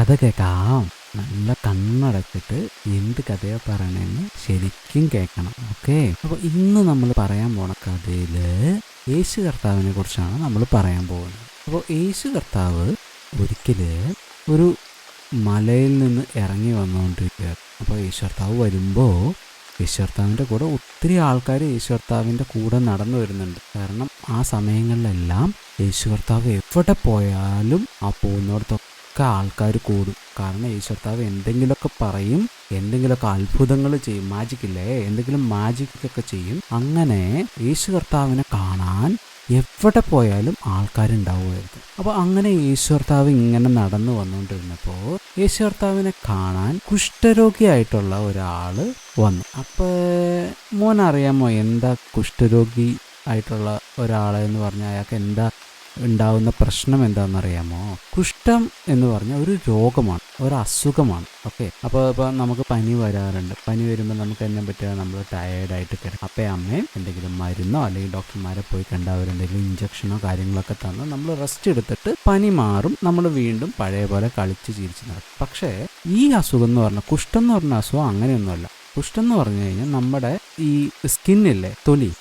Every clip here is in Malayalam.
കഥ കേൾക്കാം. നല്ല കണ്ണടച്ചിട്ട് എന്ത് കഥയാ പറയണേന്ന് ശരിക്കും കേൾക്കണം. ഓക്കെ, അപ്പോൾ ഇന്ന് നമ്മൾ പറയാൻ പോണ കഥയിൽ യേശു കർത്താവിനെ കുറിച്ചാണ് നമ്മൾ പറയാൻ പോകുന്നത്. അപ്പോൾ യേശു കർത്താവ് ഒരിക്കൽ ഒരു മലയിൽ നിന്ന് ഇറങ്ങി വന്നുകൊണ്ടിരിക്കുക. അപ്പോൾ യേശു കർത്താവ് വരുമ്പോൾ യേശു കർത്താവിൻ്റെ കൂടെ ഒത്തിരി ആൾക്കാർ യേശു കർത്താവിൻ്റെ കൂടെ നടന്നു വരുന്നുണ്ട്. കാരണം ആ സമയങ്ങളിലെല്ലാം യേശു കർത്താവ് എവിടെ പോയാലും ആ പോകുന്നിടത്തൊക്കെ ആൾക്കാർ കൂടും. കാരണം യേശു കർത്താവ് എന്തെങ്കിലുമൊക്കെ പറയും, എന്തെങ്കിലുമൊക്കെ അത്ഭുതങ്ങൾ ചെയ്യും. മാജിക്കില്ലേ, എന്തെങ്കിലും മാജിക്കൊക്കെ ചെയ്യും. അങ്ങനെ യേശു കർത്താവിനെ കാണാൻ എവിടെ പോയാലും ആൾക്കാരുണ്ടാവുമായിരുന്നു. അപ്പോൾ അങ്ങനെ യേശു കർത്താവ് ഇങ്ങനെ നടന്നു വന്നുകൊണ്ടിരുന്നപ്പോൾ യേശു കർത്താവിനെ കാണാൻ കുഷ്ഠരോഗിയായിട്ടുള്ള ഒരാൾ വന്നു. അപ്പോൾ മോൻ അറിയാമോ എന്താ കുഷ്ഠരോഗി ആയിട്ടുള്ള ഒരാളെന്ന് പറഞ്ഞാൽ അയാൾക്ക് എന്താ ഉണ്ടാവുന്ന പ്രശ്നം എന്താണെന്നറിയാമോ? കുഷ്ഠം എന്ന് പറഞ്ഞാൽ ഒരു രോഗമാണ്, ഒരു അസുഖമാണ്. ഓക്കെ, അപ്പോൾ നമുക്ക് പനി വരാറുണ്ട്. പനി വരുമ്പോൾ നമുക്ക് എന്നെ പറ്റുക, നമ്മൾ ടയേർഡായിട്ട് കിടക്കും. അപ്പം അമ്മയും എന്തെങ്കിലും മരുന്നോ അല്ലെങ്കിൽ ഡോക്ടർമാരെ പോയി കണ്ട് അവരെന്തെങ്കിലും ഇഞ്ചക്ഷനോ കാര്യങ്ങളൊക്കെ തന്ന് നമ്മൾ റെസ്റ്റ് എടുത്തിട്ട് പനി മാറും, നമ്മൾ വീണ്ടും പഴയ പോലെ കളിച്ച് ചിരിച്ച് നടക്കും. പക്ഷേ ഈ അസുഖം എന്ന് പറഞ്ഞാൽ, കുഷ്ഠം എന്ന് പറഞ്ഞ അസുഖം അങ്ങനെയൊന്നുമല്ല. കുഷ്ഠം എന്ന് പറഞ്ഞു കഴിഞ്ഞാൽ നമ്മുടെ ഈ സ്കിന്നില്ലേ,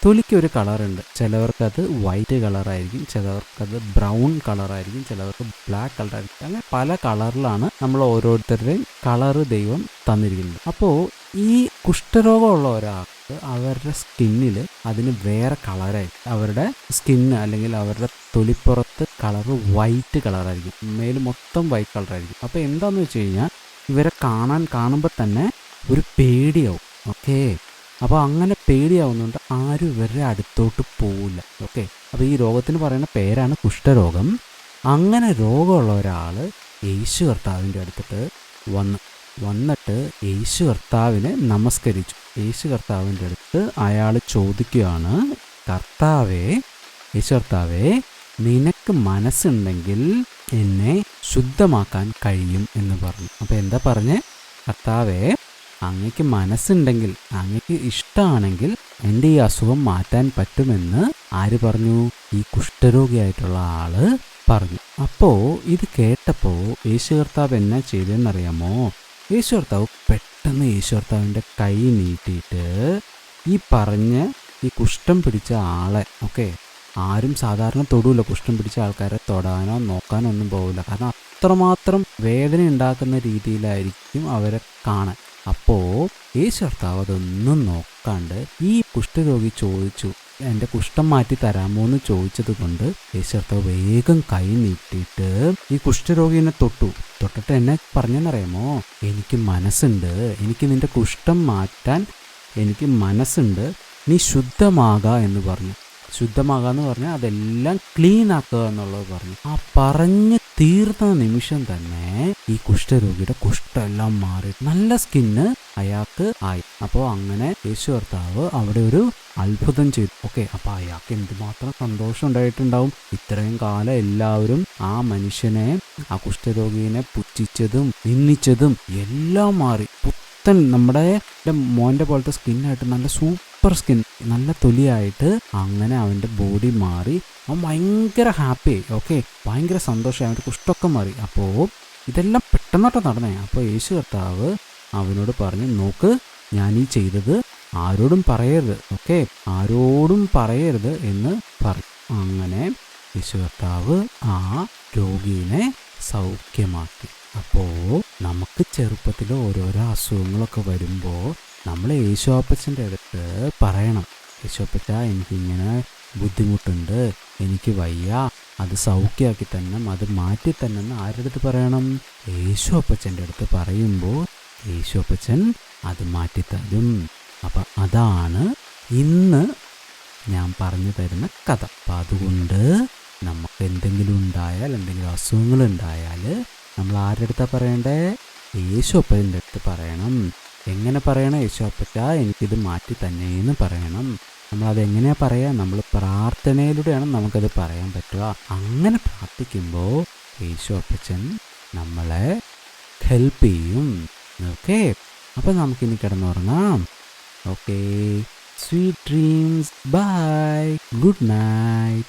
തൊലിക്ക് ഒരു കളറുണ്ട്. ചിലവർക്കത് വൈറ്റ് കളറായിരിക്കും, ചിലവർക്കത് ബ്രൗൺ കളറായിരിക്കും, ചിലവർക്ക് ബ്ലാക്ക് കളറായിരിക്കും. അങ്ങനെ പല കളറിലാണ് നമ്മൾ ഓരോരുത്തരുടെയും കളറ് ദൈവം തന്നിരിക്കുന്നത്. അപ്പോൾ ഈ കുഷ്ഠരോഗമുള്ള ഒരാൾക്ക് അവരുടെ സ്കിന്നിൽ അതിന് വേറെ കളറായിരിക്കും. അവരുടെ സ്കിന്ന് അല്ലെങ്കിൽ അവരുടെ തൊലിപ്പുറത്ത് കളറ് വൈറ്റ് കളറായിരിക്കും, മേല് മൊത്തം വൈറ്റ് കളറായിരിക്കും. അപ്പോൾ എന്താണെന്ന് വെച്ച് കഴിഞ്ഞാൽ ഇവരെ കാണുമ്പോൾ തന്നെ ഒരു പേടിയാവും. ഓക്കെ, അപ്പോൾ അങ്ങനെ പേടിയാവുന്നുണ്ട് ആരും ഇവരുടെ അടുത്തോട്ട് പോവില്ല. ഓക്കെ, അപ്പോൾ ഈ രോഗത്തിന് പറയുന്ന പേരാണ് കുഷ്ഠരോഗം. അങ്ങനെ രോഗമുള്ള ഒരാൾ യേശു കർത്താവിൻ്റെ അടുത്തിട്ട് വന്നിട്ട് യേശു കർത്താവിനെ നമസ്കരിച്ചു. യേശു കർത്താവിൻ്റെ അടുത്ത് അയാൾ ചോദിക്കുകയാണ്, യേശു കർത്താവേ, നിനക്ക് മനസ്സുണ്ടെങ്കിൽ എന്നെ ശുദ്ധമാക്കാൻ കഴിയും എന്ന് പറഞ്ഞു. അപ്പോൾ എന്താ പറഞ്ഞേ? കർത്താവേ, അങ്ങക്ക് മനസ്സുണ്ടെങ്കിൽ, അങ്ങക്ക് ഇഷ്ടമാണെങ്കിൽ എൻ്റെ ഈ അസുഖം മാറ്റാൻ പറ്റുമെന്ന് ആര് പറഞ്ഞു? ഈ കുഷ്ഠരോഗിയായിട്ടുള്ള ആള് പറഞ്ഞു. അപ്പോൾ ഇത് കേട്ടപ്പോൾ യേശു കർത്താവ് എന്നാ ചെയ്തതെന്നറിയാമോ? യേശു കർത്താവ് പെട്ടെന്ന് യേശു കർത്താവിൻ്റെ കൈ നീട്ടിയിട്ട് ഈ കുഷ്ഠം പിടിച്ച ആളെ, ഓക്കെ, ആരും സാധാരണ തൊടൂല, കുഷ്ഠം പിടിച്ച ആൾക്കാരെ തൊടാനോ നോക്കാനോ ഒന്നും പോകില്ല. കാരണം അത്രമാത്രം വേദന ഉണ്ടാക്കുന്ന രീതിയിലായിരിക്കും അവരെ കാണാൻ. അപ്പോൾ യേശു കർത്താവ് അതൊന്നും നോക്കാണ്ട് ഈ കുഷ്ഠരോഗി ചോദിച്ചു, എൻ്റെ കുഷ്ഠം മാറ്റി തരാമോ എന്ന് ചോദിച്ചത് കൊണ്ട് യേശു കർത്താവ് വേഗം കൈ നീട്ടിയിട്ട് ഈ കുഷ്ഠരോഗിനെ തൊട്ടിട്ട് എന്നെ പറഞ്ഞെന്നറിയാമോ? എനിക്ക് മനസ്സുണ്ട്, എനിക്ക് നിൻ്റെ കുഷ്ഠം മാറ്റാൻ എനിക്ക് മനസ്സുണ്ട്, നീ ശുദ്ധമാകാ എന്ന് പറഞ്ഞു. ശുദ്ധമാകാന്ന് പറഞ്ഞാൽ അതെല്ലാം ക്ലീൻ ആക്കുക എന്നുള്ളത് പറഞ്ഞു. ആ പറഞ്ഞ് തീർന്ന നിമിഷം തന്നെ ഈ കുഷ്ഠരോഗിയുടെ കുഷ്ഠമെല്ലാം മാറി നല്ല സ്കിന്ന് അയാൾക്ക് ആയി. അപ്പോൾ അങ്ങനെ യേശു കർത്താവ് അവിടെ ഒരു അത്ഭുതം ചെയ്തു. ഓക്കെ, അപ്പോൾ അയാൾക്ക് എന്തുമാത്രം സന്തോഷം ഉണ്ടായിട്ടുണ്ടാവും. ഇത്രയും കാലം എല്ലാവരും ആ മനുഷ്യനെ, ആ കുഷ്ഠരോഗിനെ പുച്ഛിച്ചതും നിന്ദിച്ചതും എല്ലാം മാറി. നമ്മുടെ മോൻ്റെ പോലത്തെ സ്കിന്നായിട്ട് നല്ല സൂപ്പർ സ്കിൻ, നല്ല തൊലിയായിട്ട് അങ്ങനെ അവൻ്റെ ബോഡി മാറി. അവൻ ഭയങ്കര ഹാപ്പി. ഓക്കെ, ഭയങ്കര സന്തോഷമായി, അവൻ്റെ കുഷ്ഠമൊക്കെ മാറി. അപ്പോൾ ഇതെല്ലാം പെട്ടെന്നോട്ട് നടന്നേ. അപ്പോൾ യേശു കർത്താവ് അവനോട് പറഞ്ഞു, നോക്ക്, ഞാൻ ഈ ചെയ്തത് ആരോടും പറയരുത്. ഓക്കെ, ആരോടും പറയരുത് എന്ന് പറഞ്ഞു. അങ്ങനെ യേശു കർത്താവ് ആ രോഗീനെ സൗഖ്യമാക്കി. അപ്പോൾ നമുക്ക് ചെറുപ്പത്തിൽ ഓരോരോ അസുഖങ്ങളൊക്കെ വരുമ്പോൾ നമ്മൾ യേശുവപ്പച്ചൻ്റെ അടുത്ത് പറയണം, യേശുവപ്പച്ച, എനിക്കിങ്ങനെ ബുദ്ധിമുട്ടുണ്ട്, എനിക്ക് വയ്യ, അത് സൗഖ്യമാക്കി തന്നെ, അത് മാറ്റി തന്നെ എന്ന് ആരുടെ അടുത്ത് പറയണം? യേശുവപ്പച്ചൻ്റെ അടുത്ത് പറയുമ്പോൾ യേശുവപ്പച്ചൻ അത് മാറ്റിത്തരും. അപ്പം അതാണ് ഇന്ന് ഞാൻ പറഞ്ഞു തരുന്ന കഥ. അപ്പം അതുകൊണ്ട് നമുക്ക് എന്തെങ്കിലും ഉണ്ടായാൽ, എന്തെങ്കിലും അസുഖങ്ങളുണ്ടായാൽ നമ്മൾ ആരുടെ അടുത്താണ് പറയണ്ടേ? യേശുവപ്പൻ്റെ അടുത്ത് പറയണം. എങ്ങനെ പറയണം? യേശുവപ്പച്ച, എനിക്കിത് മാറ്റി തന്നെയെന്ന് പറയണം. നമ്മളതെങ്ങനെയാണ് പറയുക? നമ്മൾ പ്രാർത്ഥനയിലൂടെയാണ് നമുക്കത് പറയാൻ പറ്റുക. അങ്ങനെ പ്രാർത്ഥിക്കുമ്പോൾ യേശുവപ്പച്ചൻ നമ്മളെ ഹെൽപ്പ് ചെയ്യും. ഓക്കെ, അപ്പം നമുക്കിനി കിടന്നുറങ്ങാം. Okay, sweet dreams, bye, good night.